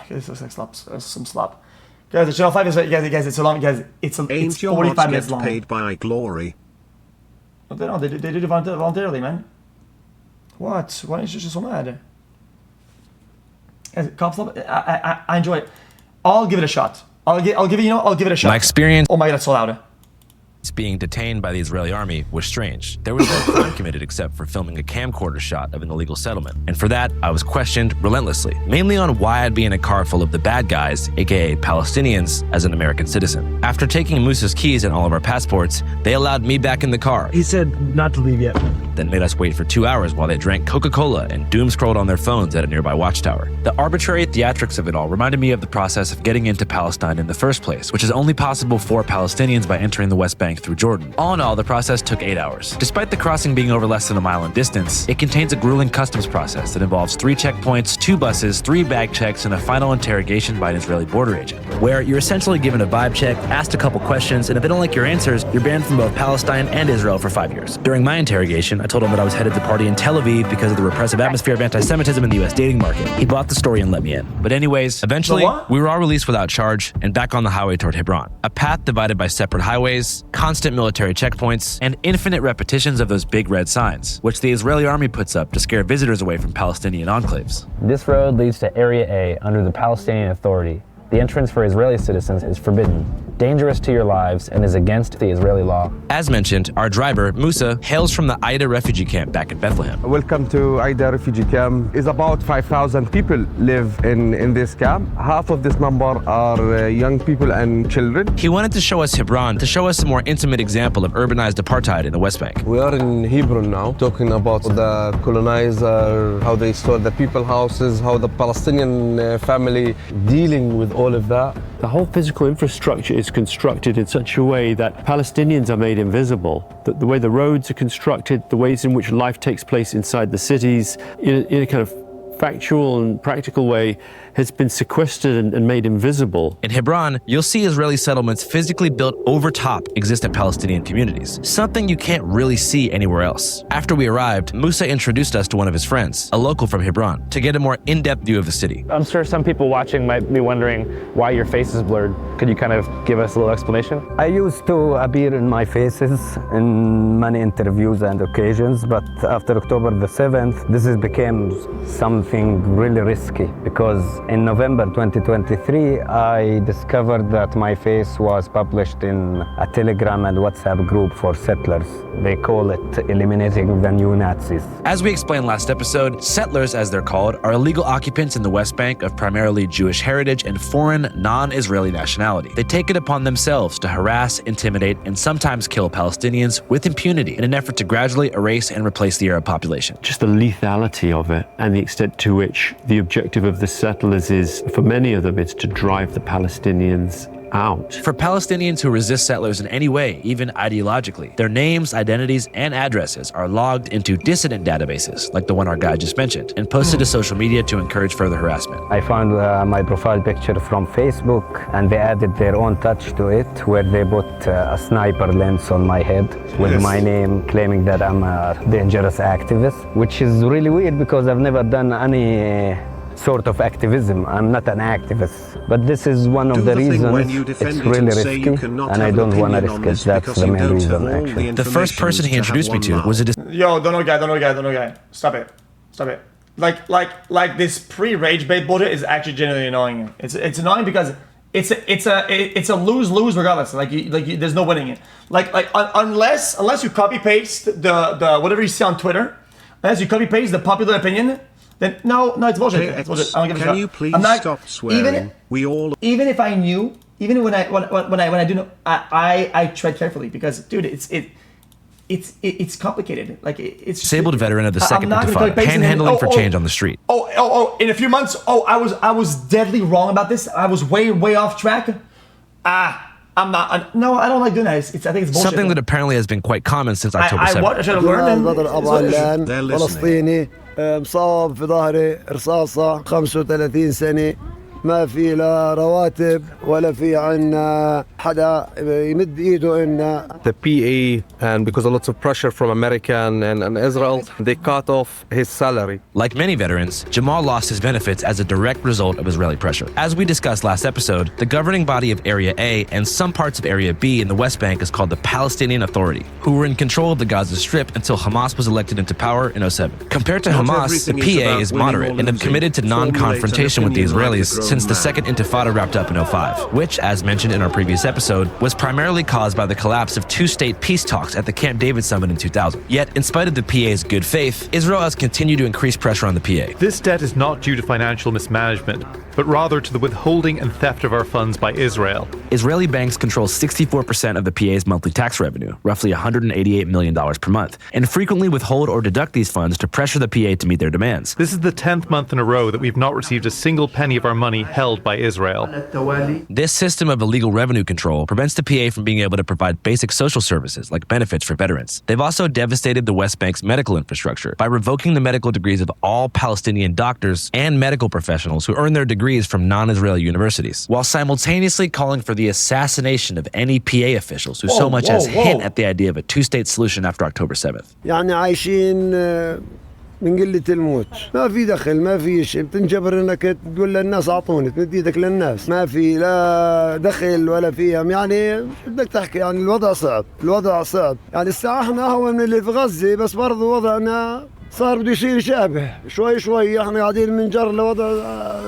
Okay, this looks like some slop. Guys, Channel 5 is guys. It's so long, guys. It's 45 minutes long. Paid by glory. No, they did it voluntarily, man. What? Why is you just so mad? Guys, cop slop. I enjoy it. I'll give it a shot. I'll give it a shot. My experience. Oh my god, that's so loud. Being detained by the Israeli army was strange. There was no crime committed except for filming a camcorder shot of an illegal settlement. And for that, I was questioned relentlessly, mainly on why I'd be in a car full of the bad guys, aka Palestinians, as an American citizen. After taking Musa's keys and all of our passports, they allowed me back in the car. He said not to leave yet. Then made us wait for 2 hours while they drank Coca-Cola and doom scrolled on their phones at a nearby watchtower. The arbitrary theatrics of it all reminded me of the process of getting into Palestine in the first place, which is only possible for Palestinians by entering the West Bank through Jordan. All in all, the process took 8 hours. Despite the crossing being over less than a mile in distance, it contains a grueling customs process that involves 3 checkpoints, 2 buses, 3 bag checks, and a final interrogation by an Israeli border agent, where you're essentially given a vibe check, asked a couple questions, and if they don't like your answers, you're banned from both Palestine and Israel for 5 years. During my interrogation, I told him that I was headed to party in Tel Aviv because of the repressive atmosphere of anti-Semitism in the US dating market. He bought the story and let me in. But anyways, eventually, we were all released without charge and back on the highway toward Hebron, a path divided by separate highways, constant military checkpoints, and infinite repetitions of those big red signs, which the Israeli army puts up to scare visitors away from Palestinian enclaves. This road leads to Area A under the Palestinian Authority. The entrance for Israeli citizens is forbidden, dangerous to your lives, and is against the Israeli law. As mentioned, our driver, Musa, hails from the Aida refugee camp back in Bethlehem. Welcome to Aida refugee camp. It's about 5,000 people live in this camp. Half of this number are young people and children. He wanted to show us Hebron to show us a more intimate example of urbanized apartheid in the West Bank. We are in Hebron now, talking about the colonizer, how they stole the people houses, how the Palestinian family dealing with all of that. The whole physical infrastructure is constructed in such a way that Palestinians are made invisible. The way the roads are constructed, the ways in which life takes place inside the cities, in a kind of factual and practical way, has been sequestered and made invisible. In Hebron, you'll see Israeli settlements physically built over top existent Palestinian communities, something you can't really see anywhere else. After we arrived, Musa introduced us to one of his friends, a local from Hebron, to get a more in-depth view of the city. I'm sure some people watching might be wondering why your face is blurred. Could you kind of give us a little explanation? I used to appear in my faces in many interviews and occasions, but after October the 7th, this has become something really risky, because in November 2023, I discovered that my face was published in a Telegram and WhatsApp group for settlers. They call it Eliminating the New Nazis. As we explained last episode, settlers, as they're called, are illegal occupants in the West Bank of primarily Jewish heritage and foreign, non-Israeli nationality. They take it upon themselves to harass, intimidate, and sometimes kill Palestinians with impunity in an effort to gradually erase and replace the Arab population. Just the lethality of it and the extent to which the objective of the settlers is, for many of them, it's to drive the Palestinians out. For Palestinians who resist settlers in any way, even ideologically, their names, identities, and addresses are logged into dissident databases, like the one our guy just mentioned, and posted to social media to encourage further harassment. I found my profile picture from Facebook, and they added their own touch to it, where they put a sniper lens on my head with my name, claiming that I'm a dangerous activist, which is really weird because I've never done any sort of activism. I'm not an activist, but this is one of the reasons it's really risky, and I don't want to risk it. That's the main reason, actually. The first person he introduced me to was a Yo, don't know guy. Stop it. Like this pre-rage bait bullshit is actually genuinely annoying. It's annoying because it's a lose-lose regardless. There's no winning it. Unless you copy paste the whatever you see on Twitter, unless you copy paste the popular opinion. Then no, it's bullshit. Hey, it's bullshit. I don't give a shit. Can you please stop swearing? Even if I knew, even when I do know, I tread carefully because, dude, it's complicated. Like it's disabled veteran of the Second Intifada, panhandling for change on the street. In a few months, I was deadly wrong about this. I was way off track. I'm not. No, I don't like doing that. I think it's bullshit. Something that apparently has been quite common since October 7th. I should have learned. They're listening. مصاب في ظهري رصاصة 35 سنة ما في لا رواتب ولا في عنا حدا يمد إيده إن The PA, and because of lots of pressure from America and Israel, they cut off his salary. Like many veterans, Jamal lost his benefits as a direct result of Israeli pressure. As we discussed last episode, the governing body of Area A and some parts of Area B in the West Bank is called the Palestinian Authority, who were in control of the Gaza Strip until Hamas was elected into power in 2007. Compared to Hamas, the PA is moderate and have committed to non-confrontation with the Israelis since the second Intifada wrapped up in 2005, which, as mentioned in our previous episode, was primarily caused by the collapse of two-state peace talks at the Camp David summit in 2000. Yet, in spite of the PA's good faith, Israel has continued to increase pressure on the PA. This debt is not due to financial mismanagement, but rather to the withholding and theft of our funds by Israel. Israeli banks control 64% of the PA's monthly tax revenue, roughly $188 million per month, and frequently withhold or deduct these funds to pressure the PA to meet their demands. This is the 10th month in a row that we've not received a single penny of our money held by Israel. This system of illegal revenue control prevents the PA from being able to provide basic social services like benefits for veterans. They've also devastated the West Bank's medical infrastructure by revoking the medical degrees of all Palestinian doctors and medical professionals who earn their degrees from non-Israeli universities, while simultaneously calling for the assassination of any PA officials who so much as hint at the idea of a two-state solution after October 7th. يعني عايشين من قلة الموت ما في دخل ما في شيء بتنجبر انك تقول للناس اعطوني تمد ايدك للناس ما في لا دخل ولا فيهم يعني بدك تحكي يعني الوضع صعب يعني الساعة احنا اهون من اللي في غزة بس برضو وضعنا صار بده يصير يشابه شوي احنا قاعدين بنجر لوضع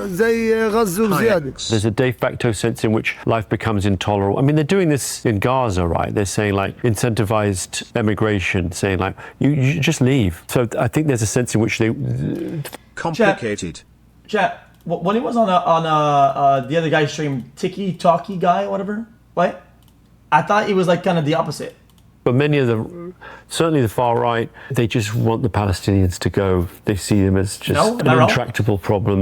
زي غزة وزيادة. There's a de facto sense in which life becomes intolerable. I mean, they're doing this in Gaza, right? They're saying like incentivized emigration, saying like you just leave. So I think there's a sense in which they complicated. Chat. When he was on the other guy's stream, Tiki Talkie guy, whatever, right? I thought he was like kind of the opposite. But many of the, certainly the far right, they just want the Palestinians to go. They see them as just an intractable problem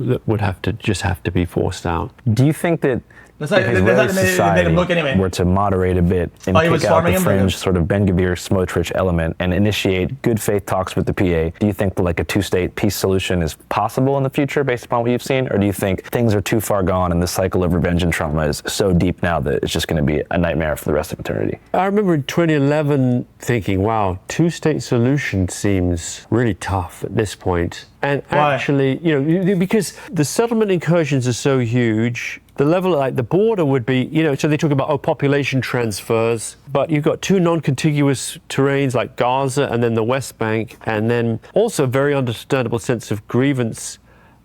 that would have to be forced out. Do you think that if Israeli society were to moderate a bit and kick out the fringe sort of Ben Gvir Smotrich element and initiate good faith talks with the PA, do you think that like a two-state peace solution is possible in the future based upon what you've seen? Or do you think things are too far gone and the cycle of revenge and trauma is so deep now that it's just going to be a nightmare for the rest of eternity? I remember in 2011 thinking, wow, two-state solution seems really tough at this point. And actually, you know, because the settlement incursions are so huge, the level, like the border would be, you know, so they talk about, population transfers, but you've got two non-contiguous terrains like Gaza and then the West Bank, and then also a very understandable sense of grievance.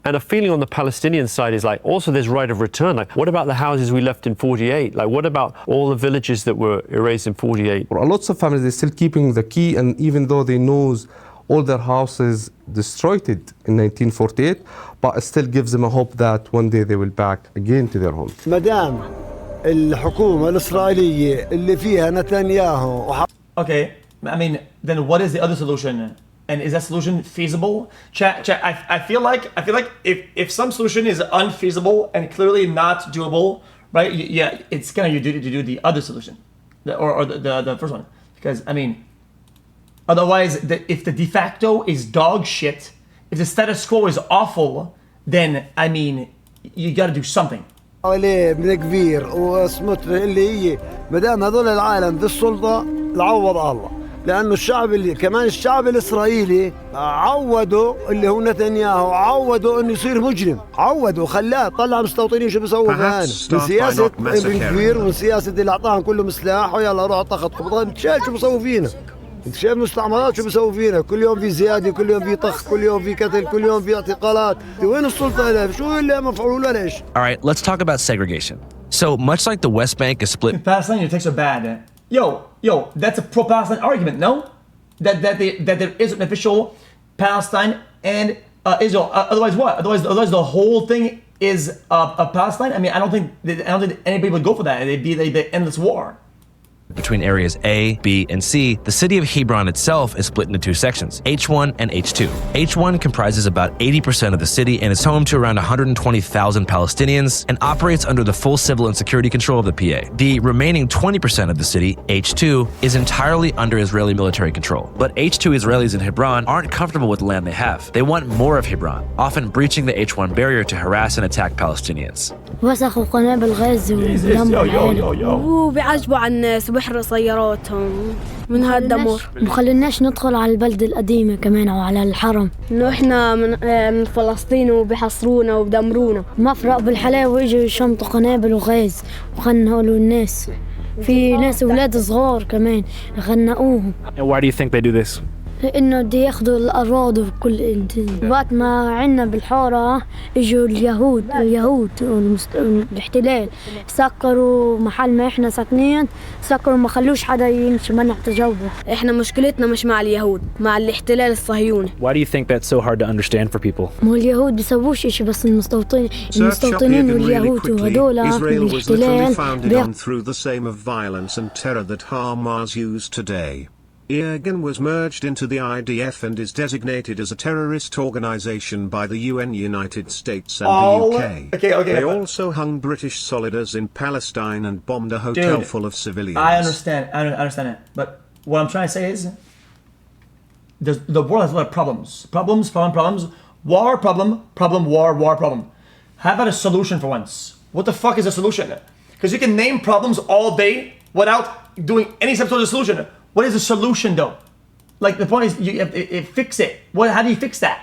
And a feeling on the Palestinian side is like, also there's right of return. Like, what about the houses we left in 48? Like, what about all the villages that were erased in 48? Lots of families, they're still keeping the key, and even though they knows all their houses destroyed in 1948, but it still gives them a hope that one day they will back again to their home. مدام الحكومة الإسرائيلية اللي فيها نتنياهو. Okay, I mean, then what is the other solution? And is that solution feasible? Chat. I feel like if some solution is unfeasible and clearly not doable, right? Yeah, it's kind of your duty to do the other solution, or the first one, because I mean. Otherwise, if the de facto is dog shit, if the status quo is awful, then, I mean, you gotta do something. بن كبير وسموتريتش اللي هي مدام هذول العالم في السلطة العوض الله لأنه الشعب الإسرائيلي عودوا اللي هو نتنياهو عودوا إنه يصير مجرم عودوا خلاه طلع مستوطنين شو بيسووا هان من سياسة بن كبير ومن سياسة اللي أعطاهم كلهم سلاح ويلا روح طخت قبضان شو بيسووا فينا انت شايف مستعمرات شو بيسووا فينا كل يوم في زياده كل يوم في طخ كل يوم في قتل كل يوم في اعتقالات وين السلطه هنا شو اللي مفعول ولا ايش. All right, let's talk about segregation. So much like the West Bank is split. Palestine, your takes are bad. Yo, that's a pro-Palestine argument, no? That there is an official Palestine and Israel. Otherwise, what? Otherwise, the whole thing is Palestine. I mean, I don't think anybody would go for that. It'd be like the endless war. Between areas A, B, and C, the city of Hebron itself is split into two sections, H1 and H2. H1 comprises about 80% of the city and is home to around 120,000 Palestinians and operates under the full civil and security control of the PA. The remaining 20% of the city, H2, is entirely under Israeli military control. But H2 Israelis in Hebron aren't comfortable with the land they have. They want more of Hebron, often breaching the H1 barrier to harass and attack Palestinians. وسخوا قنابل غاز وبيعجبوا على الناس وبيحرقوا سياراتهم من هالدمر. مخليناش ندخل على البلدة القديمة كمان أو على الحرم. إنه إحنا من فلسطين وبيحصرونا وبدمرونا. مفرق بالحلاوة ويجوا يشمطوا قنابل وغاز وخنقوا الناس. في ناس أولاد صغار كمان خنقوهم. And why do you think they do this? إنه بدي ياخذوا الأراضي وكل وقت ما عنا بالحارة إجوا اليهود والاحتلال سكروا محل ما إحنا ساكنين سكروا ما خلوش حدا يمشي منع تجول. إحنا مشكلتنا مش مع اليهود مع الاحتلال الصهيوني. Why do you think that's so hard to understand for people? مو اليهود بيسووش إشي بس المستوطنين واليهود وهدول الاحتلال through the same of violence and terror that Hamas use today. Irgun was merged into the IDF and is designated as a terrorist organization by the UN, United States and the UK. They also hung British soldiers in Palestine and bombed a hotel full of civilians. I understand it. But what I'm trying to say is, the world has a lot of problems. Problems. War, problem. How about a solution for once? What the fuck is a solution? Because you can name problems all day without doing any sort of solution. What is the solution though? Like the point is, you fix it. How do you fix that?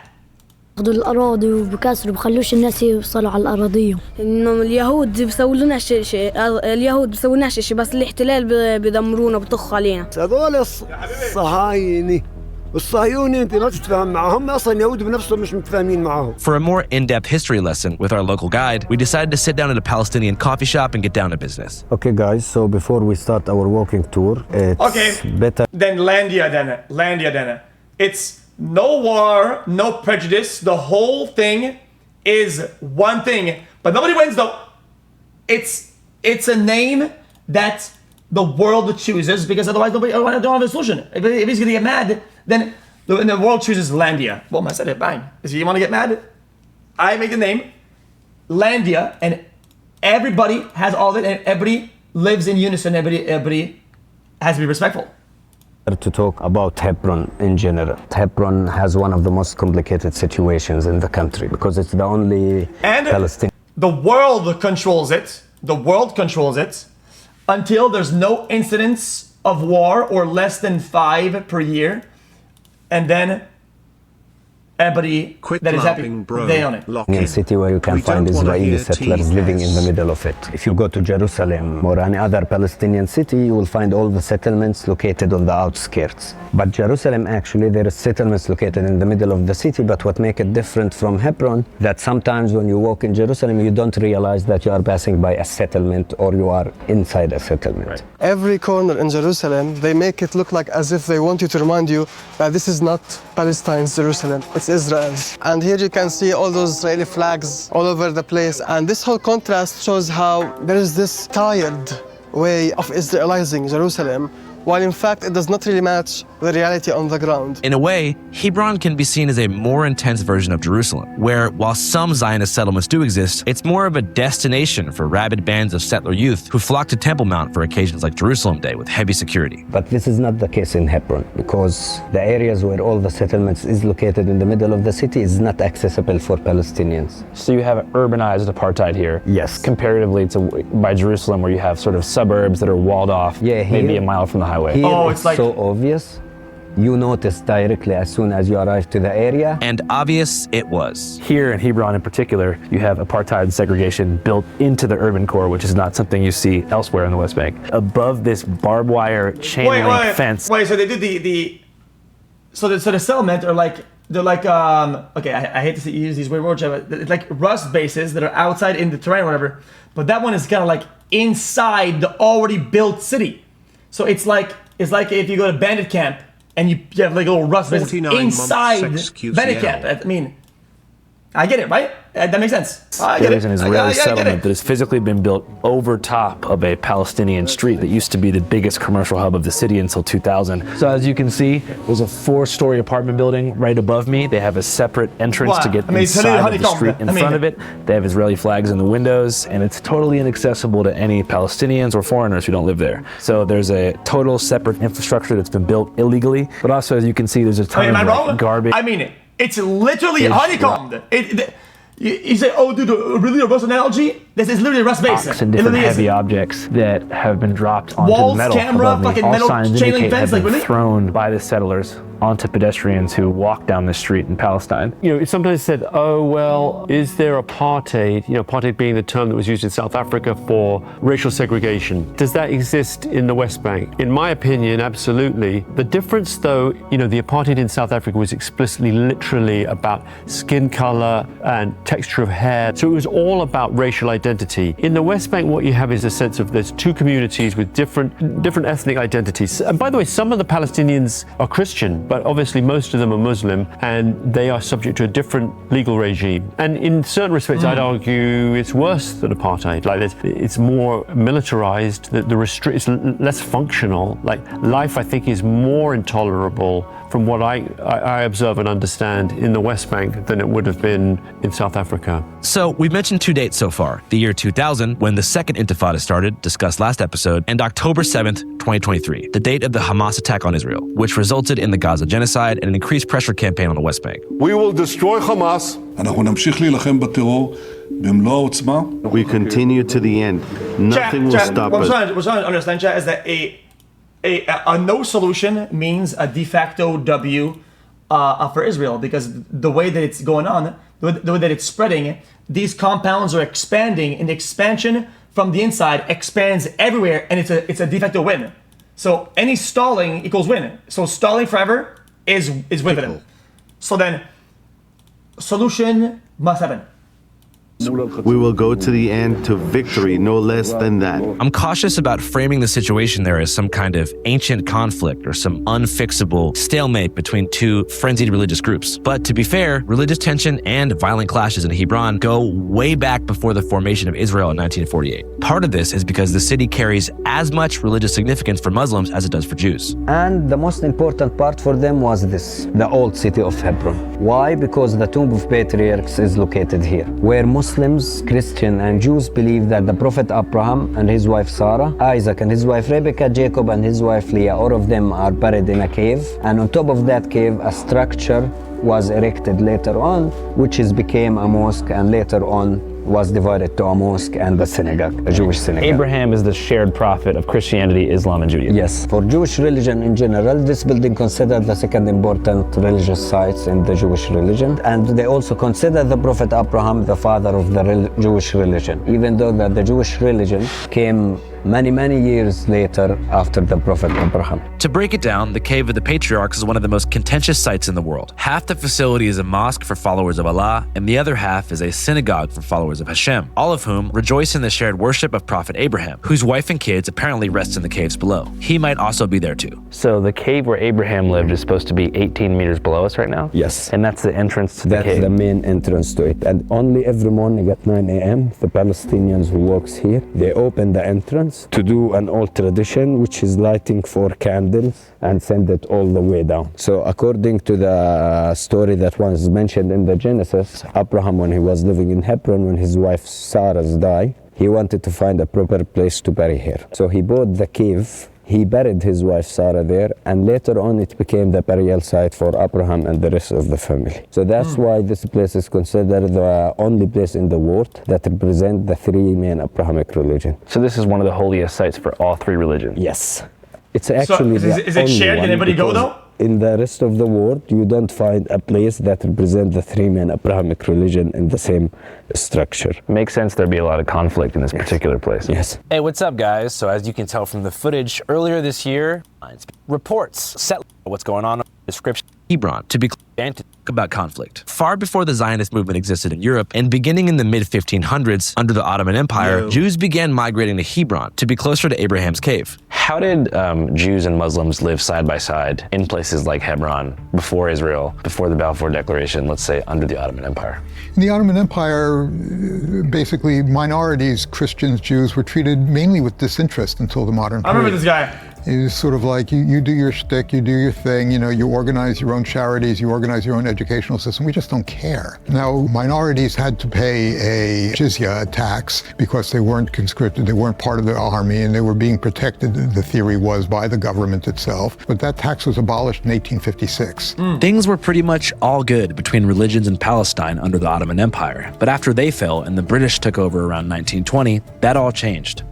ياخذوا الأراضي وبكسروا بخلوش الناس يوصلوا على الأراضي. إنه اليهود بيسووا لنا شيء اليهود بيسووا لنا شيء بس الاحتلال بيدمرونا بيطخوا علينا. هذول الصهاينة والصهيوني انت ما تتفاهم معهم اصلا يهود بنفسهم مش متفاهمين معهم. For a more in-depth history lesson with our local guide, we decided to sit down at a Palestinian coffee shop and get down to business. Okay guys, so before we start our walking tour, it's better then Landia. It's no war, no prejudice. The whole thing is one thing, but nobody wins though. It's a name that the world chooses because otherwise nobody don't have a solution. If he's gonna get mad, then the world chooses Landia. Well, I said it, bang. So you want to get mad? I make the name Landia, and everybody has all of it, and everybody lives in unison. Everybody has to be respectful. To talk about Hebron in general. Hebron has one of the most complicated situations in the country because it's the only Palestinian. The world controls it. The world controls it until there's no incidents of war or less than 5 per year. And then everybody that is happy, they own it. In a city where you can find Israeli settlers living in the middle of it. If you go to Jerusalem or any other Palestinian city, you will find all the settlements located on the outskirts. But Jerusalem, actually, there are settlements located in the middle of the city. But what makes it different from Hebron, that sometimes when you walk in Jerusalem, you don't realize that you are passing by a settlement or you are inside a settlement. Right. Every corner in Jerusalem, they make it look like as if they want you to remind you that this is not Palestine's Jerusalem, it's Israel. And here you can see all those Israeli flags all over the place. And this whole contrast shows how there is this tired way of Israelizing Jerusalem, while in fact it does not really match the reality on the ground. In a way, Hebron can be seen as a more intense version of Jerusalem, where while some Zionist settlements do exist, it's more of a destination for rabid bands of settler youth who flock to Temple Mount for occasions like Jerusalem Day with heavy security. But this is not the case in Hebron, because the areas where all the settlements is located in the middle of the city is not accessible for Palestinians. So you have urbanized apartheid here. Yes. Comparatively to by Jerusalem, where you have sort of suburbs that are walled off, maybe a mile from the highway. Here it's like so obvious. You notice directly as soon as you arrive to the area. And obvious it was. Here in Hebron in particular, you have apartheid segregation built into the urban core, which is not something you see elsewhere in the West Bank. Above this barbed wire chain link fence. Wait, so they did so the settlement are like, they're like, okay, I hate to use these weird words, but it's like rust bases that are outside in the terrain or whatever, but that one is kind of like inside the already built city. So it's like if you go to bandit camp and you have like a little rust bases inside bandit camp. I mean, I get it, right? That makes sense. There is an Israeli settlement that has physically been built over top of a Palestinian street that used to be the biggest commercial hub of the city until 2000. So as you can see, there's a 4-story apartment building right above me. They have a separate entrance to get inside of the street in front of it. They have Israeli flags in the windows, and it's totally inaccessible to any Palestinians or foreigners who don't live there. So there's a total separate infrastructure that's been built illegally, but also, as you can see, there's a ton of garbage. I mean, it's literally honeycombed. You say, oh, dude, really a Rust analogy? This is literally a Rust basin. And different heavy objects that have been dropped onto walls, the metal camera, above me. fucking All metal signs chain link indicate fence, have been really? thrown by the settlers onto pedestrians who walk down the street in Palestine. You know, it's sometimes said, oh, well, is there apartheid? You know, apartheid being the term that was used in South Africa for racial segregation. Does that exist in the West Bank? In my opinion, absolutely. The difference, though, you know, the apartheid in South Africa was explicitly, literally about skin color and texture of hair. So it was all about racial identity. In the West Bank, what you have is a sense of there's two communities with different ethnic identities. And by the way, some of the Palestinians are Christian, but obviously most of them are Muslim, and they are subject to a different legal regime. And in certain respects, I'd argue it's worse than apartheid. Like it's more militarized, it's less functional. Like life, I think, is more intolerable from what I observe and understand in the West Bank than it would have been in South Africa. So we've mentioned 2 dates so far. The year 2000, when the second Intifada started, discussed last episode, and October 7th, 2023, the date of the Hamas attack on Israel, which resulted in the Gaza genocide and an increased pressure campaign on the West Bank. We will destroy Hamas. We continue to the end. Nothing will stop us. What I'm trying to understand, Chat, is that a no solution means a de facto W for Israel, because the way that it's going on, the way that it's spreading, these compounds are expanding, and the expansion from the inside expands everywhere, and it's a de facto win. So any stalling equals win. So stalling forever is win. So then, solution must happen. We will go to the end, to victory, no less than that. I'm cautious about framing the situation there as some kind of ancient conflict or some unfixable stalemate between two frenzied religious groups. But to be fair, religious tension and violent clashes in Hebron go way back before the formation of Israel in 1948. Part of this is because the city carries as much religious significance for Muslims as it does for Jews. And the most important part for them was this, the old city of Hebron. Why? Because the tomb of patriarchs is located here, where Muslims, Christians, and Jews believe that the Prophet Abraham and his wife Sarah, Isaac and his wife Rebecca, Jacob and his wife Leah, all of them are buried in a cave. And on top of that cave, a structure was erected later on, which became a mosque, and later on was divided to a mosque and a synagogue, a Jewish synagogue. Abraham is the shared prophet of Christianity, Islam, and Judaism. Yes. For Jewish religion in general, this building considered the second important religious sites in the Jewish religion. And they also consider the Prophet Abraham the father of the Jewish religion, even though that the Jewish religion came many years later after the Prophet Abraham. To break it down, the Cave of the Patriarchs is one of the most contentious sites in the world. Half the facility is a mosque for followers of Allah, and the other half is a synagogue for followers of Hashem, all of whom rejoice in the shared worship of Prophet Abraham, whose wife and kids apparently rest in the caves below. He might also be there too. So the cave where Abraham lived is supposed to be 18 meters below us right now? Yes. And that's the entrance to the cave? That's the main entrance to it. And only every morning at 9 a.m., the Palestinians who works here, they open the entrance to do an old tradition, which is lighting 4 candles and send it all the way down. So according to the story that was mentioned in the Genesis, Abraham, when he was living in Hebron, when his wife Sarah died, he wanted to find a proper place to bury her. So he bought the cave, he buried his wife Sarah there, and later on it became the burial site for Abraham and the rest of the family. So that's why this place is considered the only place in the world that represents the 3 main Abrahamic religions. So this is one of the holiest sites for all 3 religions? Yes. It's actually so is it shared? Can anybody go though? In the rest of the world, you don't find a place that represents the 3 main Abrahamic religion in the same structure. Makes sense there'd be a lot of conflict in this particular place. Yes. Hey, what's up, guys? So as you can tell from the footage, earlier this year, reports set what's going on in the description of Hebron to be and to talk about conflict. Far before the Zionist movement existed in Europe, and beginning in the mid-1500s under the Ottoman Empire, Jews began migrating to Hebron to be closer to Abraham's cave. How did Jews and Muslims live side by side in places like Hebron before Israel, before the Balfour Declaration, let's say under the Ottoman Empire? In the Ottoman Empire, basically minorities, Christians, Jews, were treated mainly with disinterest until the modern period. I remember this guy. It was sort of like, you do your shtick, you do your thing, you organize your own charities, you organize your own educational system. We just don't care. Now, minorities had to pay a jizya, a tax, because they weren't conscripted, they weren't part of the army, and they were being protected, the theory was, by the government itself. But that tax was abolished in 1856. Things were pretty much all good between religions in Palestine under the Ottoman Empire. But after they fell and the British took over around 1920, that all changed.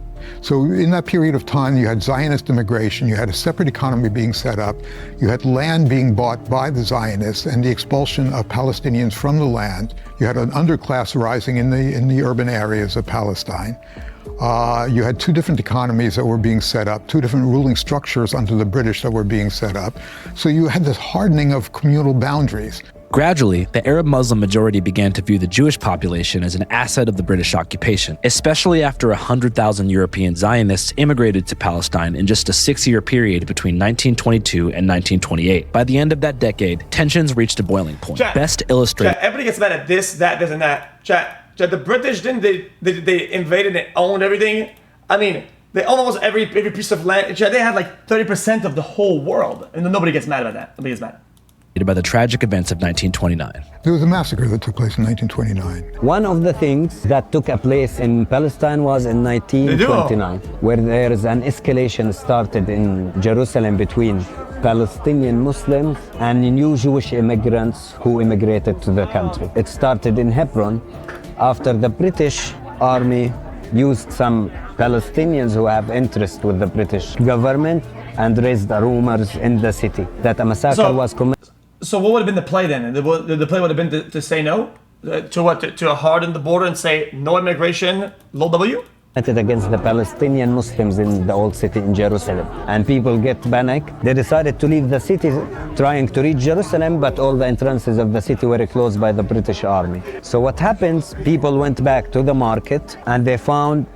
So in that period of time, you had Zionist immigration, you had a separate economy being set up, you had land being bought by the Zionists and the expulsion of Palestinians from the land. You had an underclass rising in the urban areas of Palestine. You had two different economies that were being set up, two different ruling structures under the British that were being set up. So you had this hardening of communal boundaries. Gradually, the Arab Muslim majority began to view the Jewish population as an asset of the British occupation, especially after 100,000 European Zionists immigrated to Palestine in just a 6-year period between 1922 and 1928. By the end of that decade, tensions reached a boiling point. Chat, Best illustrated. Everybody gets mad at this, and that. Chat, the British didn't they invaded and owned everything? I mean, they own almost every piece of land. Chat, they had like 30% of the whole world, and nobody gets mad about that. Nobody gets mad. By the tragic events of 1929. There was a massacre that took place in 1929. One of the things that took place in Palestine was in 1929, where there is an escalation started in Jerusalem between Palestinian Muslims and new Jewish immigrants who immigrated to the country. It started in Hebron after the British Army used some Palestinians who have interest with the British government and raised rumors in the city that a massacre was committed. So what would have been the play then? The play would have been to say no? To what? To harden the border and say no immigration, low W? Against the Palestinian Muslims in the old city in Jerusalem. And people get panic. They decided to leave the city trying to reach Jerusalem, but all the entrances of the city were closed by the British Army. So what happens, people went back to the market and they found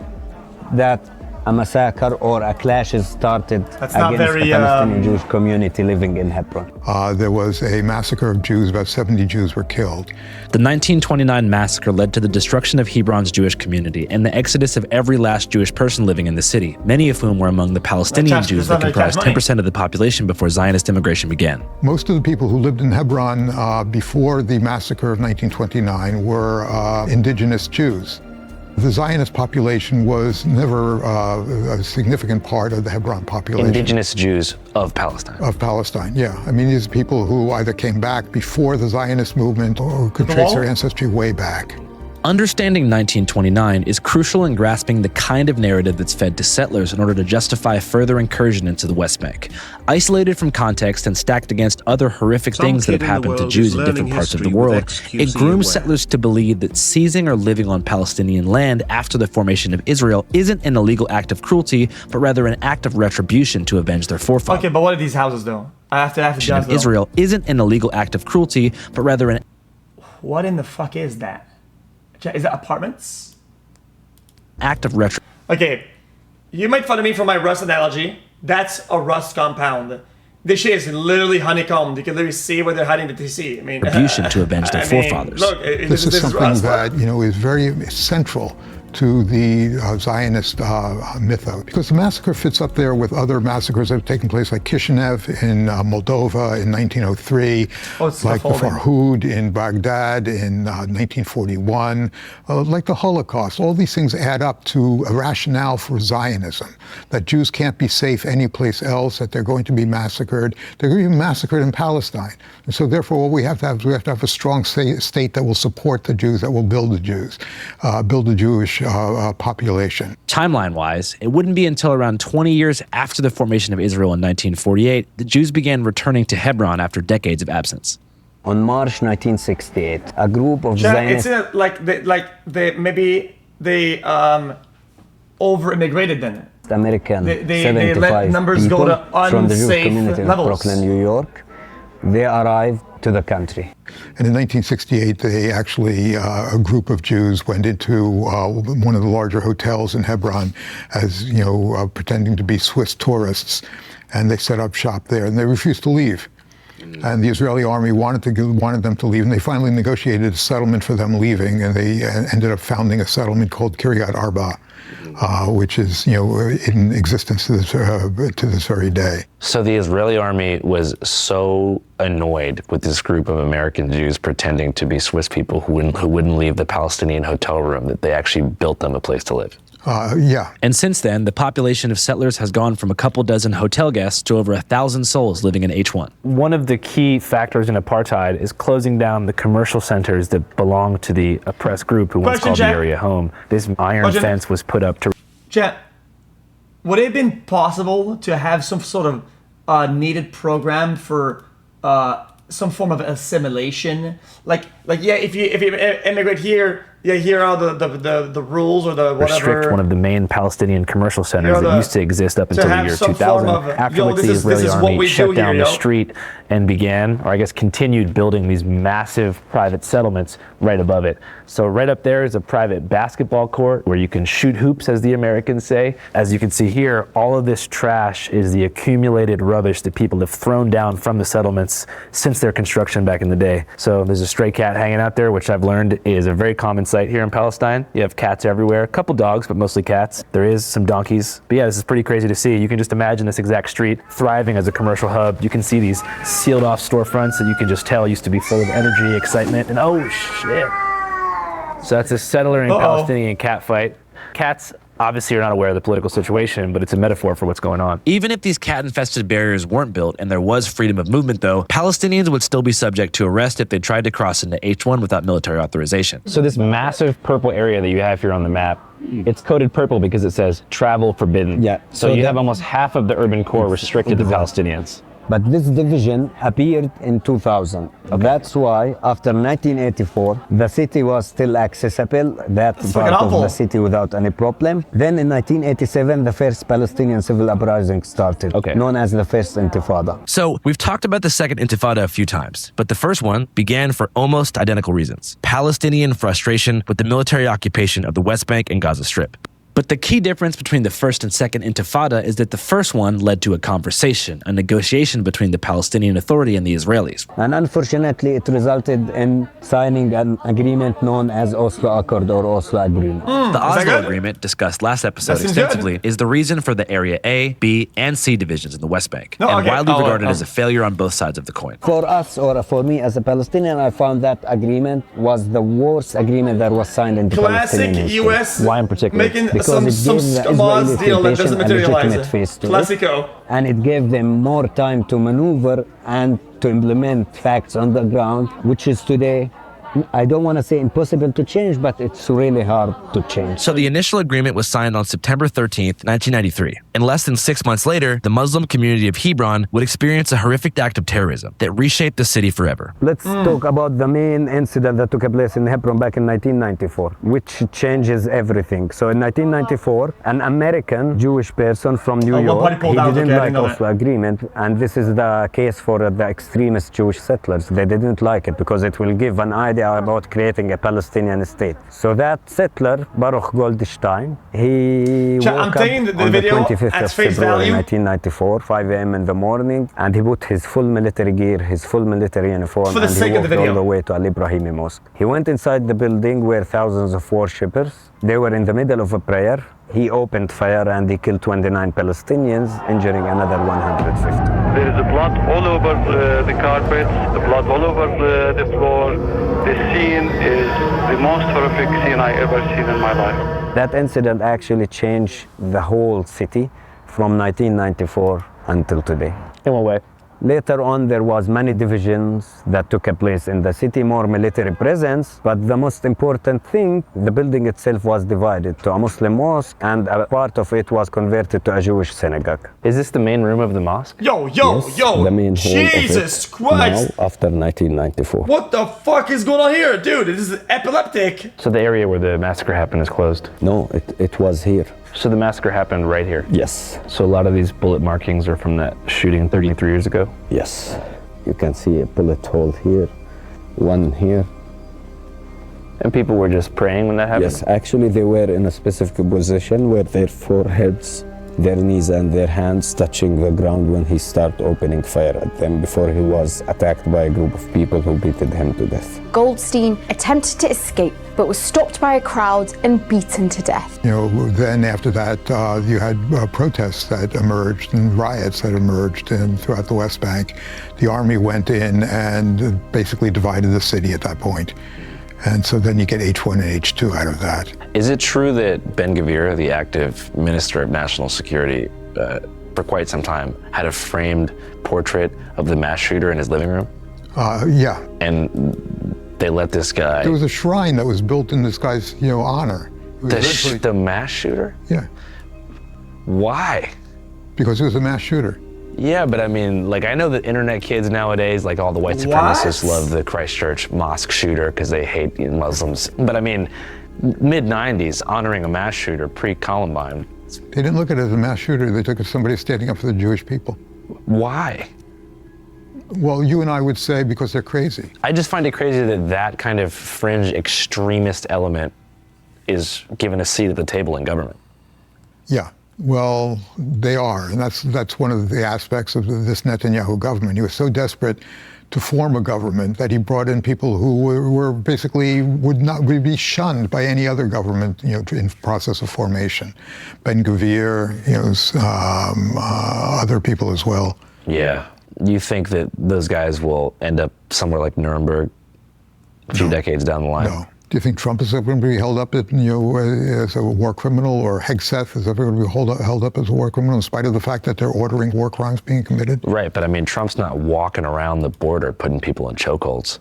that a massacre or a clash started against the Palestinian Jewish community living in Hebron. There was a massacre of Jews, about 70 Jews were killed. The 1929 massacre led to the destruction of Hebron's Jewish community and the exodus of every last Jewish person living in the city, many of whom were among the Palestinian Jews that comprised 10% of the population before Zionist immigration began. Most of the people who lived in Hebron before the massacre of 1929 were indigenous Jews. The Zionist population was never a significant part of the Hebron population. Indigenous Jews of Palestine. Of Palestine, yeah. I mean, these are people who either came back before the Zionist movement or could trace their ancestry way back. Understanding 1929 is crucial in grasping the kind of narrative that's fed to settlers in order to justify further incursion into the West Bank. Isolated from context and stacked against other horrific things that have happened to Jews in different parts of the world, it grooms settlers to believe that seizing or living on Palestinian land after the formation of Israel isn't an illegal act of cruelty, but rather an act of retribution to avenge their forefathers. Okay, but what are these houses though? I have to judge Israel isn't an illegal act of cruelty, but rather an... What in the fuck is that? Is that apartments? Act of retro. Okay, you made fun of me for my rust analogy. That's a rust compound. This shit is literally honeycombed. You can literally see where they're hiding the TC. I mean, retribution to avenge their forefathers. Look, this is something that is very central to the Zionist mythos, because the massacre fits up there with other massacres that have taken place, like Kishinev in Moldova in 1903, like the Farhud in Baghdad in 1941, like the Holocaust. All these things add up to a rationale for Zionism, that Jews can't be safe anyplace else, that they're going to be massacred. They're going to be massacred in Palestine. And so therefore what we have to have a strong state that will support the Jews, that will build the Jews, build the Jewish population. Timeline-wise, it wouldn't be until around 20 years after the formation of Israel in 1948 that Jews began returning to Hebron after decades of absence. On March 1968, a group of Zionists... It's maybe they over-immigrated then. American they let numbers people go to from the Jewish unsafe community levels. of Brooklyn, New York. They arrived to the country. And in 1968, they actually, a group of Jews went into one of the larger hotels in Hebron as, pretending to be Swiss tourists, and they set up shop there, and they refused to leave. And the Israeli army wanted them to leave, and they finally negotiated a settlement for them leaving, and they ended up founding a settlement called Kiryat Arba, which is, in existence to this very day. So the Israeli army was so annoyed with this group of American Jews pretending to be Swiss people who wouldn't leave the Palestinian hotel room that they actually built them a place to live. Yeah. And since then, the population of settlers has gone from a couple dozen hotel guests to over 1,000 souls living in H1. One of the key factors in apartheid is closing down the commercial centers that belong to the oppressed group who once called the area home. This iron fence was put up to... Chat, would it have been possible to have some sort of needed program for some form of assimilation? Like yeah, if you immigrate here, yeah, here are the rules or the whatever. Restrict one of the main Palestinian commercial centers that used to exist up until the year 2000, after which the Israeli army shut down the street and began, or I guess continued building these massive private settlements right above it. So right up there is a private basketball court where you can shoot hoops, as the Americans say. As you can see here, all of this trash is the accumulated rubbish that people have thrown down from the settlements since their construction back in the day. So there's a stray cat hanging out there, which I've learned is a very common sight here in Palestine. You have cats everywhere, a couple dogs, but mostly cats. There is some donkeys. But yeah, this is pretty crazy to see. You can just imagine this exact street thriving as a commercial hub. You can see these sealed off storefronts that you can just tell used to be full of energy, excitement, and oh shit. So that's a settler and Palestinian cat fight. Cats obviously are not aware of the political situation, but it's a metaphor for what's going on. Even if these cat-infested barriers weren't built and there was freedom of movement, though, Palestinians would still be subject to arrest if they tried to cross into H1 without military authorization. So this massive purple area that you have here on the map, it's coded purple because it says travel forbidden. Yeah. So you have almost half of the urban core restricted to Palestinians. But this division appeared in 2000. Okay. That's why, after 1984, the city was still accessible, that part of the city without any problem. Then in 1987, the first Palestinian civil uprising started, known as the First Intifada. So we've talked about the Second Intifada a few times, but the first one began for almost identical reasons: Palestinian frustration with the military occupation of the West Bank and Gaza Strip. But the key difference between the First and Second Intifada is that the first one led to a conversation, a negotiation between the Palestinian Authority and the Israelis. And unfortunately, it resulted in signing an agreement known as Oslo Accord or Oslo Agreement. The Oslo Agreement, discussed last episode extensively, is the reason for the Area A, B, and C divisions in the West Bank, and widely regarded as a failure on both sides of the coin. For us, or for me as a Palestinian, I found that agreement was the worst agreement that was signed in the Palestinian history. US. Why in particular? Some Hamas deal that doesn't materialize. Classico. And it gave them more time to maneuver and to implement facts on the ground, which is today, I don't want to say impossible to change, but it's really hard to change. So the initial agreement was signed on September 13th, 1993. And less than 6 months later, the Muslim community of Hebron would experience a horrific act of terrorism that reshaped the city forever. Let's talk about the main incident that took place in Hebron back in 1994, which changes everything. So in 1994, an American Jewish person from New York, he didn't like Oslo Agreement, and this is the case for the extremist Jewish settlers. They didn't like it because it will give an idea about creating a Palestinian state. So that settler, Baruch Goldstein, he woke up on the 25th of February 1994, 5 a.m. in the morning, and he put his full military gear, his full military uniform, and he walked all the way to Al-Ibrahimi Mosque. He went inside the building where thousands of worshippers, they were in the middle of a prayer. He opened fire and he killed 29 Palestinians, injuring another 150. There is blood all over the carpet, the blood all over the floor. The scene is the most horrific scene I ever seen in my life. That incident actually changed the whole city from 1994 until today. In what way? Later on, there was many divisions that took place in the city, more military presence, but the most important thing, the building itself was divided to a Muslim mosque, and a part of it was converted to a Jewish synagogue. Is this the main room of the mosque? Yes, the main hall Jesus of it Christ! Now, after 1994. What the fuck is going on here? Dude, this is epileptic! So the area where the massacre happened is closed? No, it was here. So the massacre happened right here? Yes. So a lot of these bullet markings are from that shooting 33 years ago? Yes. You can see a bullet hole here, one here. And people were just praying when that happened? Yes, actually they were in a specific position where their foreheads, their knees and their hands touching the ground when he started opening fire at them before he was attacked by a group of people who beated him to death. Goldstein attempted to escape but was stopped by a crowd and beaten to death. You know, then after that you had protests that emerged and riots that emerged throughout the West Bank. The army went in and basically divided the city at that point. And so then you get H1 and H2 out of that. Is it true that Ben-Gvir, the active Minister of National Security, for quite some time, had a framed portrait of the mass shooter in his living room? Yeah. And they let this guy... There was a shrine that was built in this guy's, honor. The mass shooter? Yeah. Why? Because he was a mass shooter. Yeah, but I mean, like, I know that internet kids nowadays, like all the white supremacists, love the Christchurch mosque shooter because they hate Muslims. But I mean, mid-90s, honoring a mass shooter pre-Columbine. They didn't look at it as a mass shooter. They took it as somebody standing up for the Jewish people. Why? Well, you and I would say because they're crazy. I just find it crazy that that kind of fringe extremist element is given a seat at the table in government. Yeah. Well, they are, and that's one of the aspects of this Netanyahu government. He was so desperate to form a government that he brought in people who were basically would be shunned by any other government, in process of formation. Ben-Gvir, other people as well. Yeah. You think that those guys will end up somewhere like Nuremberg a few decades down the line? No. Do you think Trump is ever going to be held up as a war criminal, or Hegseth is ever going to be held up as a war criminal in spite of the fact that they're ordering war crimes being committed? Right, but I mean, Trump's not walking around the border putting people in chokeholds.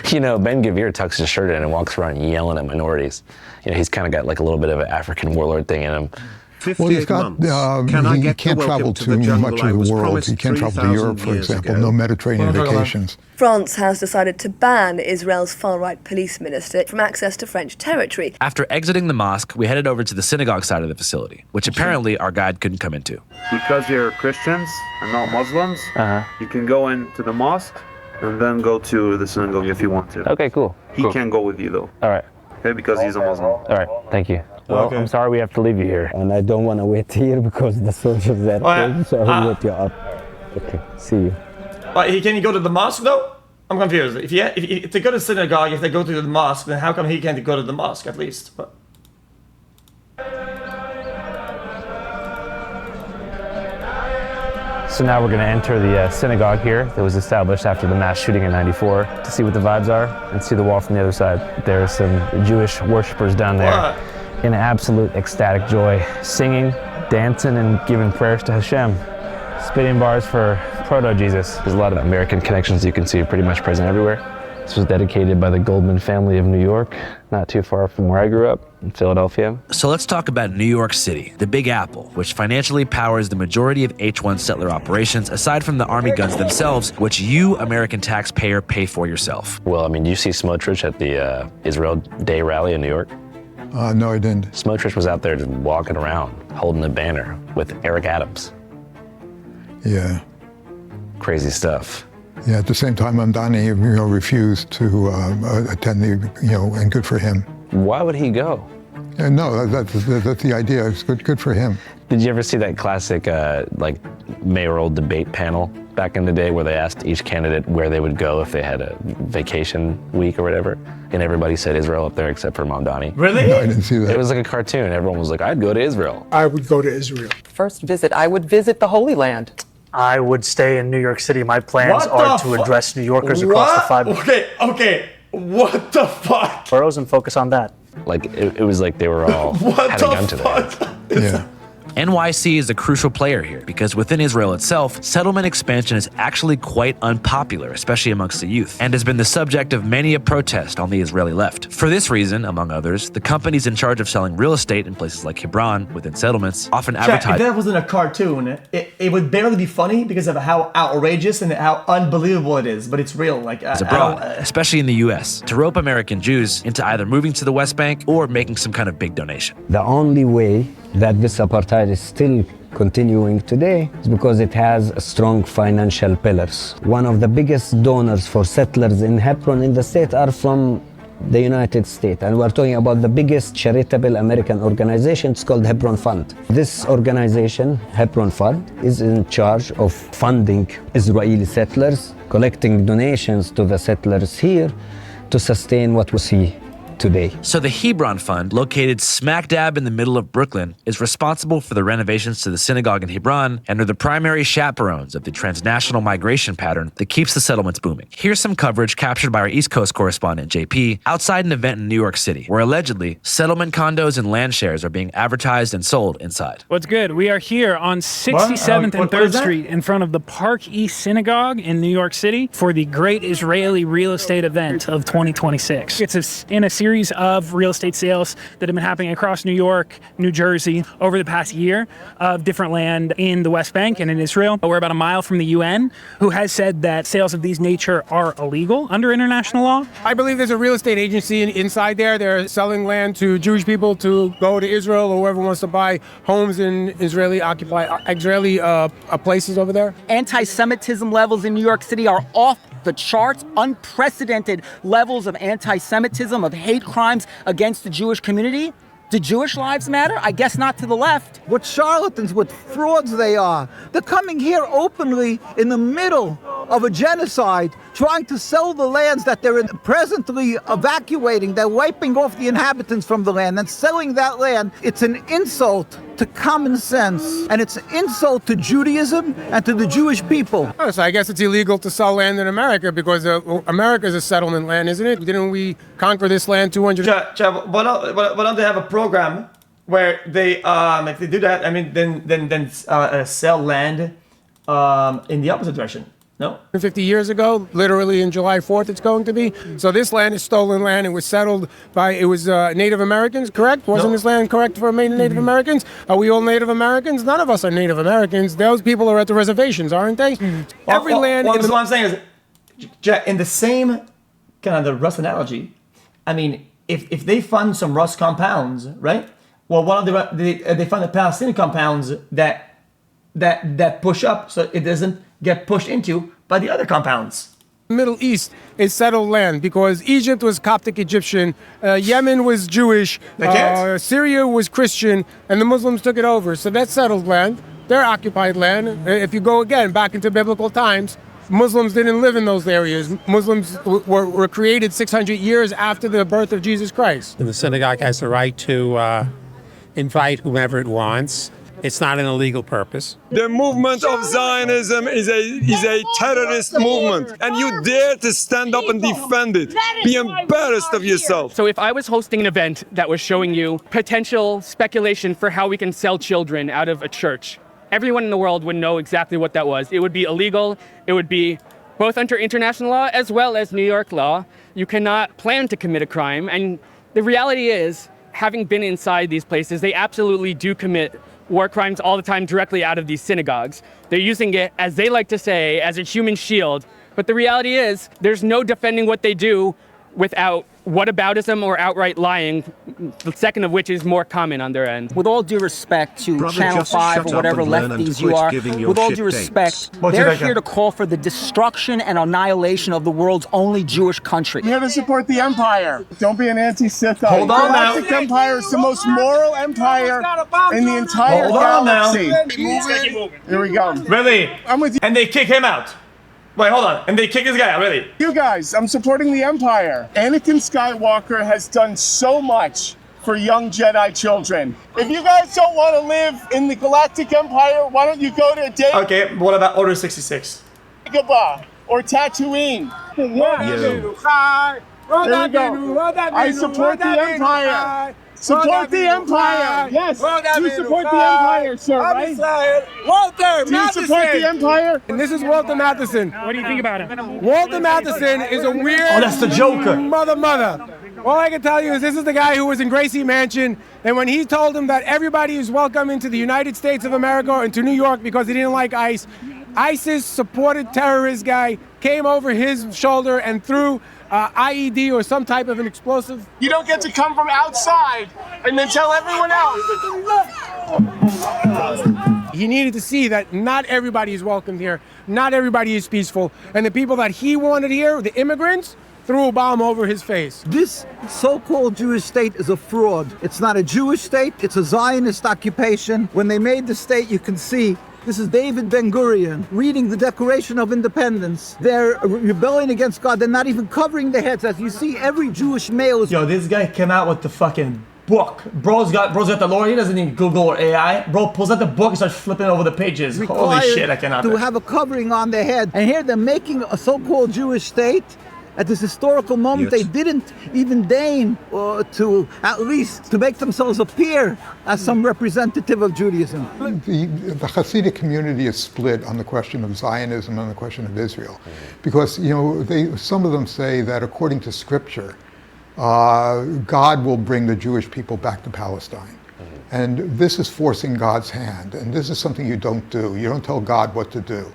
Ben-Gvir tucks his shirt in and walks around yelling at minorities. He's kind of got like a little bit of an African warlord thing in him. Well, he's got, he can't travel to much of the world. He can't travel to Europe, for example. No Mediterranean vacations. France has decided to ban Israel's far-right police minister from access to French territory. After exiting the mosque, we headed over to the synagogue side of the facility, which apparently our guide couldn't come into. Because you're Christians and not Muslims, you can go into the mosque and then go to the synagogue if you want to. Okay, cool. He can't go with you, though. All right. Okay, because he's a Muslim. All right, thank you. Well, I'm sorry we have to leave you here. And I don't want to wait here because the soldiers are there, so I'll wait you up. Okay, see you. Can he go to the mosque, though? I'm confused. If they go to the synagogue, if they go to the mosque, then how come he can't go to the mosque, at least? But... So now we're going to enter the synagogue here that was established after the mass shooting in '94 to see what the vibes are and see the wall from the other side. There are some Jewish worshipers down there in absolute ecstatic joy, singing, dancing, and giving prayers to Hashem. Spitting bars for proto-Jesus. There's a lot of American connections you can see pretty much present everywhere. This was dedicated by the Goldman family of New York, not too far from where I grew up, in Philadelphia. So let's talk about New York City, the Big Apple, which financially powers the majority of H-1 settler operations, aside from the Army guns themselves, which you, American taxpayer, pay for yourself. Well, I mean, you see Smotrich at the Israel Day rally in New York? No, I didn't. Smotrich was out there just walking around, holding a banner with Eric Adams. Yeah. Crazy stuff. Yeah, at the same time, Mamdani, refused to attend and good for him. Why would he go? Yeah, no, that's the idea. It's good for him. Did you ever see that classic, mayoral debate panel back in the day where they asked each candidate where they would go if they had a vacation week or whatever? And everybody said Israel up there except for Mamdani. Really? No, I didn't see that. It was like a cartoon. Everyone was like, I'd go to Israel. I would go to Israel. First visit, I would visit the Holy Land. I would stay in New York City. My plans are to address New Yorkers across the 5 million. Okay. What the fuck? Boroughs and focus on that. Like, it was like they were all had a gun to their head. Yeah. NYC is a crucial player here because within Israel itself, settlement expansion is actually quite unpopular, especially amongst the youth, and has been the subject of many a protest on the Israeli left. For this reason, among others, the companies in charge of selling real estate in places like Hebron within settlements often advertise. If that wasn't a cartoon, it would barely be funny because of how outrageous and how unbelievable it is, but it's real. Abroad, especially in the US, to rope American Jews into either moving to the West Bank or making some kind of big donation. The only way that this apartheid is still continuing today is because it has strong financial pillars. One of the biggest donors for settlers in Hebron in the state are from the United States, and we're talking about the biggest charitable American organization. It's called Hebron Fund. This organization, Hebron Fund, is in charge of funding Israeli settlers, collecting donations to the settlers here to sustain what we see today. So the Hebron Fund, located smack dab in the middle of Brooklyn, is responsible for the renovations to the synagogue in Hebron and are the primary chaperones of the transnational migration pattern that keeps the settlements booming. Here's some coverage captured by our East Coast correspondent, JP, outside an event in New York City, where allegedly settlement condos and land shares are being advertised and sold inside. What's good? We are here on 67th and 3rd Street in front of the Park East Synagogue in New York City for the Great Israeli Real Estate Event of 2026. It's in a series of real estate sales that have been happening across New York, New Jersey over the past year of different land in the West Bank and in Israel. We're about a mile from the UN, who has said that sales of these nature are illegal under international law. I believe there's a real estate agency inside there. They're selling land to Jewish people to go to Israel, or whoever wants to buy homes in Israeli places over there. Anti-Semitism levels in New York City are off the charts, unprecedented levels of anti-Semitism, of hate crimes against the Jewish community. Do Jewish lives matter? I guess not to the left. What charlatans, what frauds they are. They're coming here openly in the middle of a genocide, trying to sell the lands that they're presently evacuating. They're wiping off the inhabitants from the land and selling that land. It's an insult to common sense, and it's an insult to Judaism and to the Jewish people. Oh, so I guess it's illegal to sell land in America because America is a settlement land, isn't it? Didn't we conquer this land 200 years ago? Why don't they have a program where they, if they do that, I mean, then sell land in the opposite direction? No? 50 years ago, literally in July 4th it's going to be. So this land is stolen land. It was settled by, Native Americans, correct? Wasn't this land correct for Native Americans? Are we all Native Americans? None of us are Native Americans. Those people are at the reservations, aren't they? Every land... What I'm saying is, in the same kind of the Rust analogy, I mean, if they fund some Rust compounds, right? Well, they fund the Palestinian compounds that push up so it doesn't get pushed into by the other compounds. Middle East is settled land because Egypt was Coptic Egyptian, Yemen was Jewish, Syria was Christian, and the Muslims took it over. So that's settled land. They're occupied land. If you go again back into biblical times, Muslims didn't live in those areas. Muslims were created 600 years after the birth of Jesus Christ. The synagogue has the right to invite whomever it wants. It's not an illegal purpose. The movement of Zionism is a terrorist movement, and you dare to stand up and defend it. Be embarrassed of yourself. So if I was hosting an event that was showing you potential speculation for how we can sell children out of a church, everyone in the world would know exactly what that was. It would be illegal. It would be both under international law as well as New York law. You cannot plan to commit a crime. And the reality is, having been inside these places, they absolutely do commit war crimes all the time directly out of these synagogues. They're using it, as they like to say, as a human shield. But the reality is, there's no defending what they do without whataboutism or outright lying, the second of which is more common on their end. With all due respect to Channel 5 or whatever lefties you are, with all due respect, they're here to call for the destruction and annihilation of the world's only Jewish country. We're here to support the empire. Don't be an anti-Sith. Hold on now. The Galactic Empire is the most moral empire in the entire galaxy. Here we go. Really? I'm with you. And they kick him out. Wait, hold on. And they kick this guy out, really? You guys, I'm supporting the Empire. Anakin Skywalker has done so much for young Jedi children. If you guys don't want to live in the Galactic Empire, why don't you go to Dagobah? Okay, what about Order 66? Or Tatooine? There we go. I support the Empire. Support the Empire! Yes! You support the Empire, sir, right? Walter Do you support the Empire? And this is Walter Matheson. What do you think about him? Walter Matheson is a weird... Oh, that's the Joker. Mother. All I can tell you is this is the guy who was in Gracie Mansion, and when he told him that everybody is welcome into the United States of America or into New York because he didn't like ICE, ISIS-supported terrorist guy came over his shoulder and threw IED or some type of an explosive. You don't get to come from outside and then tell everyone else. He needed to see that not everybody is welcome here, not everybody is peaceful, and the people that he wanted here, the immigrants, threw a bomb over his face. This so-called Jewish state is a fraud. It's not a Jewish state, it's a Zionist occupation. When they made the state, you can see this is David Ben-Gurion reading the Declaration of Independence. They're rebelling against God. They're not even covering their heads. As you see, every Jewish male is... Yo, this guy came out with the fucking book. Bro's got the lawyer. He doesn't need Google or AI. Bro pulls out the book and starts flipping over the pages. Holy shit, I cannot. To have a covering on their head. And here they're making a so-called Jewish state. At this historical moment, they didn't even deign to at least to make themselves appear as some representative of Judaism. The Hasidic community is split on the question of Zionism and the question of Israel, because some of them say that according to Scripture, God will bring the Jewish people back to Palestine. And this is forcing God's hand, and this is something you don't do. You don't tell God what to do.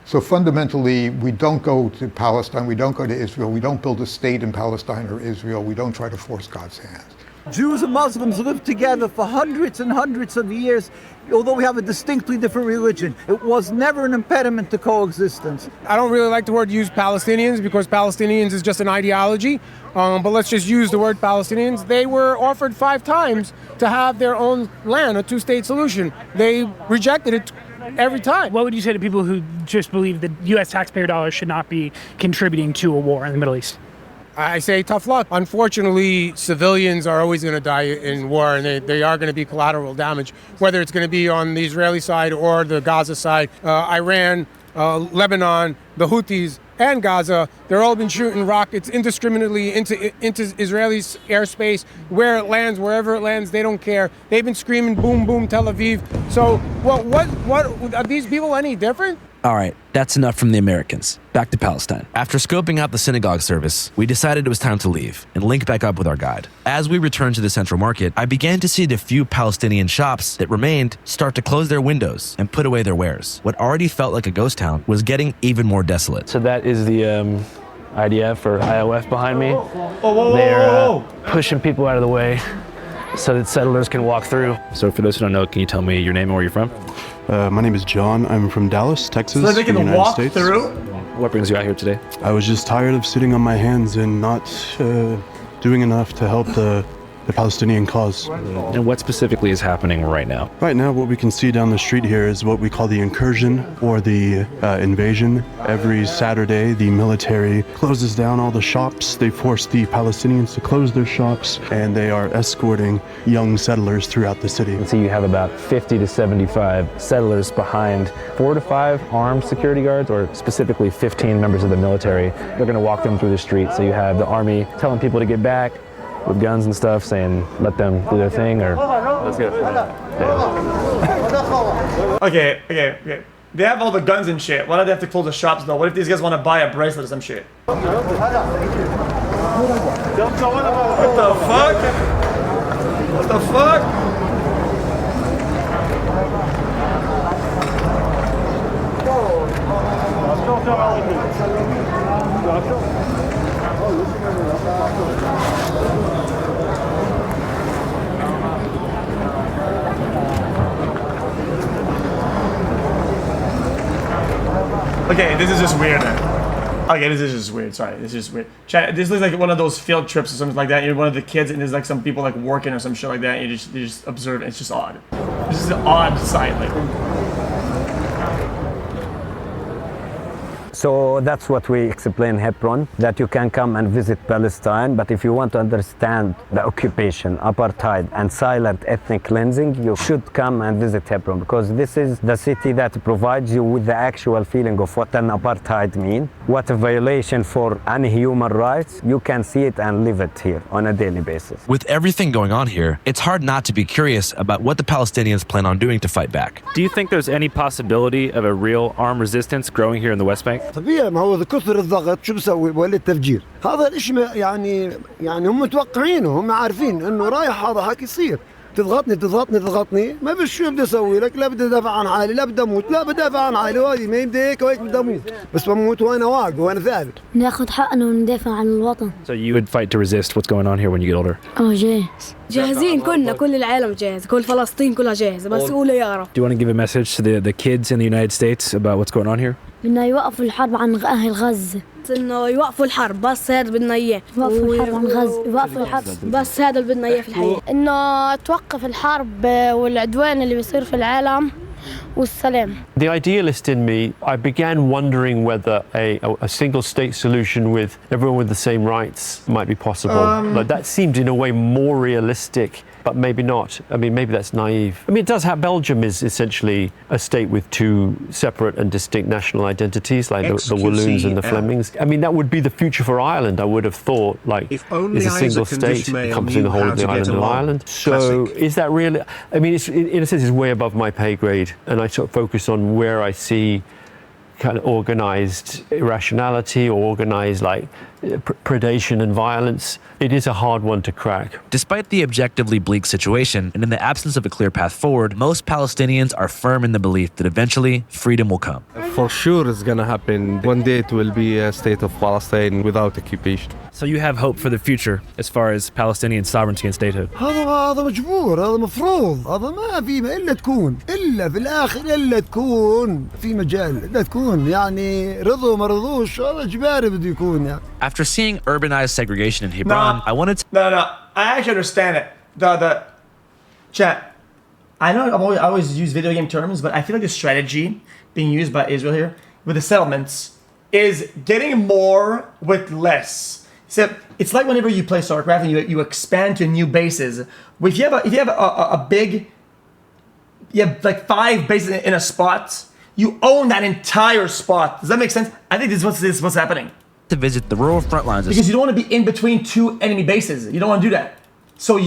So fundamentally, we don't go to Palestine, we don't go to Israel, we don't build a state in Palestine or Israel, we don't try to force God's hand. Jews and Muslims lived together for hundreds and hundreds of years, although we have a distinctly different religion. It was never an impediment to coexistence. I don't really like the word use Palestinians because Palestinians is just an ideology, but let's just use the word Palestinians. They were offered 5 times to have their own land, a 2-state solution. They rejected it every time. What would you say to people who just believe that U.S. taxpayer dollars should not be contributing to a war in the Middle East? I say tough luck. Unfortunately, civilians are always going to die in war, and they are going to be collateral damage, whether it's going to be on the Israeli side or the Gaza side. Iran, Lebanon, the Houthis, and Gaza, they're all been shooting rockets indiscriminately into Israeli airspace, where it lands, wherever it lands, they don't care. They've been screaming boom, boom, Tel Aviv. So what are these people any different? All right, that's enough from the Americans. Back to Palestine. After scoping out the synagogue service, we decided it was time to leave and link back up with our guide. As we returned to the central market, I began to see the few Palestinian shops that remained start to close their windows and put away their wares. What already felt like a ghost town was getting even more desolate. So that is the IDF or IOF behind me. They're pushing people out of the way so that settlers can walk through. So for those who don't know, can you tell me your name and where you're from? My name is John. I'm from Dallas, Texas, so they can United walk States. Through? What brings you out here today? I was just tired of sitting on my hands and not doing enough to help the Palestinian cause. And what specifically is happening right now? Right now, what we can see down the street here is what we call the incursion or the invasion. Every Saturday, the military closes down all the shops. They force the Palestinians to close their shops, and they are escorting young settlers throughout the city. So you have about 50 to 75 settlers behind 4 to 5 armed security guards, or specifically 15 members of the military. They're going to walk them through the street. So you have the army telling people to get back with guns and stuff, saying let them do their thing, or let's get Okay. They have all the guns and shit. Why do they have to close the shops though? What if these guys want to buy a bracelet or some shit? What the fuck? What the fuck? Okay, this is just weird. Okay, this is just weird. Sorry, this is just weird. This looks like one of those field trips or something like that. You're one of the kids, and there's like some people like working or some shit like that. And you just observe. It's just odd. This is an odd sight. Like. So that's what we explain in Hebron, that you can come and visit Palestine, but if you want to understand the occupation, apartheid, and silent ethnic cleansing, you should come and visit Hebron, because this is the city that provides you with the actual feeling of what an apartheid means, what a violation for any human rights. You can see it and live it here on a daily basis. With everything going on here, it's hard not to be curious about what the Palestinians plan on doing to fight back. Do you think there's any possibility of a real armed resistance growing here in the West Bank? طبيعي ما هو كثر الضغط شو بسوي ولا التفجير هذا الاشي يعني هم متوقعينه هم عارفين انه رايح هذا حكي يصير تضغطني ما فيش شو بدي اسوي لك لا بدي ادافع عن حالي لا بدي اموت لا بدافع عن حالي وهذه ما يبدي هيك وهيك بدي اموت بس بموت وانا واقف وانا ثابت ناخذ حقنا وندافع عن الوطن. So you would fight to resist what's going on here when you get older? جاهز. جاهزين كلنا كل العالم جاهز كل فلسطين كلها جاهزة بس قولوا يا رب. Do you want to give a message to the kids in the United States about what's going on here? بدنا يوقفوا الحرب عن أهل غزة. إنه يوقفوا الحرب بس هذا بدنا إياه. يوقفوا الحرب عن غزة. يوقفوا الحرب بس هذا اللي بدنا إياه في الحياة. إنه توقف الحرب والعدوان اللي بيصير في العالم. The idealist in me, I began wondering whether a single state solution with everyone with the same rights might be possible. Like that seemed in a way more realistic, but maybe not. I mean, maybe that's naive. I mean, it does have Belgium is essentially a state with two separate and distinct national identities, like the Walloons and the Flemings. I mean, that would be the future for Ireland, I would have thought, like, it's a single state encompassing the whole of the island of Ireland. So is that really, I mean, it's, in a sense, it's way above my pay grade, and I sort of focus on where I see kind of organized irrationality or organized like predation and violence. It is a hard one to crack. Despite the objectively bleak situation and in the absence of a clear path forward, most Palestinians are firm in the belief that eventually freedom will come. For sure it's going to happen. One day it will be a state of Palestine without occupation. So you have hope for the future as far as Palestinian sovereignty and statehood? هذا مجبور هذا مفروض هذا ما في إلا تكون إلا في الآخر إلا تكون في مجال إلا تكون يعني رضوا ما رضوش هذا إجباري بده يكون يعني. After seeing urbanized segregation in Hebron, I wanted to... No, I actually understand it. The chat. I know I always use video game terms, but I feel like the strategy being used by Israel here with the settlements is getting more with less. So it's like whenever you play StarCraft and you expand to new bases. If you have a big, you have like 5 bases in a spot, you own that entire spot. Does that make sense? I think this is what's happening. To visit the rural front lines because you don't want to be in between 2 enemy bases. You don't want to do that. So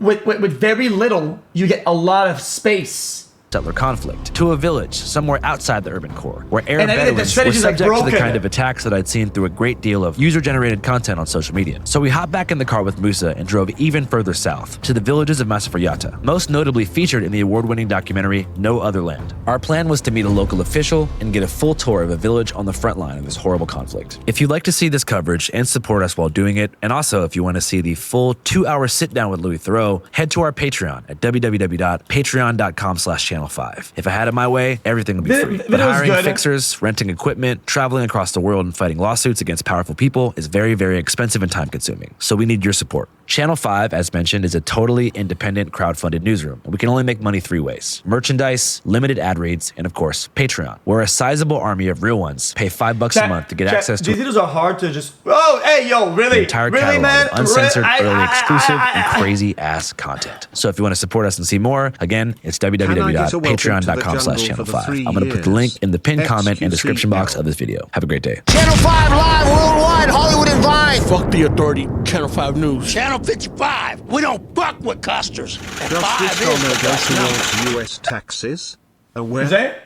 with very little, you get a lot of space. Settler conflict to a village somewhere outside the urban core, where Arab Bedouins were subject to the kind of attacks that I'd seen through a great deal of user-generated content on social media. So we hopped back in the car with Musa and drove even further south to the villages of Masafariata, most notably featured in the award-winning documentary No Other Land. Our plan was to meet a local official and get a full tour of a village on the front line of this horrible conflict. If you'd like to see this coverage and support us while doing it, and also if you want to see the full 2-hour sit-down with Louis Theroux, head to our Patreon at www.patreon.com/channel 5. If I had it my way, everything would be free. But hiring fixers, renting equipment, traveling across the world and fighting lawsuits against powerful people is very, very expensive and time-consuming. So we need your support. Channel 5, as mentioned, is a totally independent crowd-funded newsroom. And we can only make money 3 ways: merchandise, limited ad reads, and of course, Patreon, where a sizable army of real ones pay $5 a month to get access to... These videos are hard to just... Oh, hey, yo, really? The entire catalog man? of uncensored, early exclusive, and crazy-ass content. So if you want to support us and see more, again, it's www.patreon.com/channel 5. I'm going to put the link in the pinned comment and description box of this video. Have a great day. Channel 5 live worldwide, Hollywood and Vine. Fuck the authority. Channel 5 News. Channel 55. We don't fuck with custers. Does this comment go towards US taxes? Is it?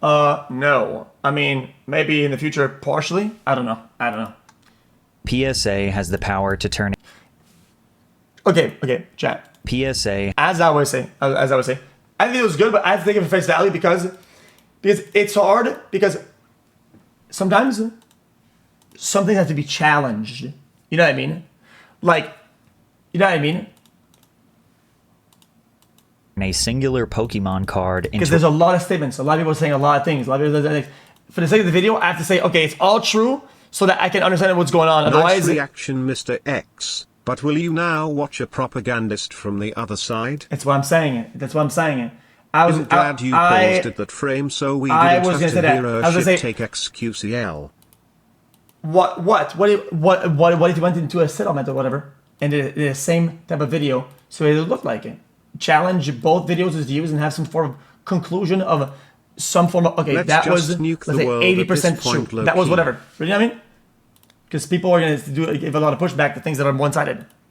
No. I mean, maybe in the future, partially. I don't know. PSA has the power to turn... Okay, chat. PSA. As I always say, I think it was good, but I have to take it for face value because it's hard, because sometimes something has to be challenged. You know what I mean? Like, you know what I mean? A singular Pokemon card. Because there's a lot of statements. A lot of people are saying a lot of things. For the sake of the video, I have to say, okay, it's all true so that I can understand what's going on. Otherwise, nice reaction, Mr. X. But will you now watch a propagandist from the other side? That's what I'm saying. I'm glad you paused at that frame so we didn't have to hear a shit take xQcl. What if you went into a settlement or whatever and did the same type of video so it would look like it? Challenge both videos as views and have some form of conclusion of some form of, okay, that was, let's say 80% true. That was whatever. You know what I mean? Because people are going to give a lot of pushback to things that are one-sided.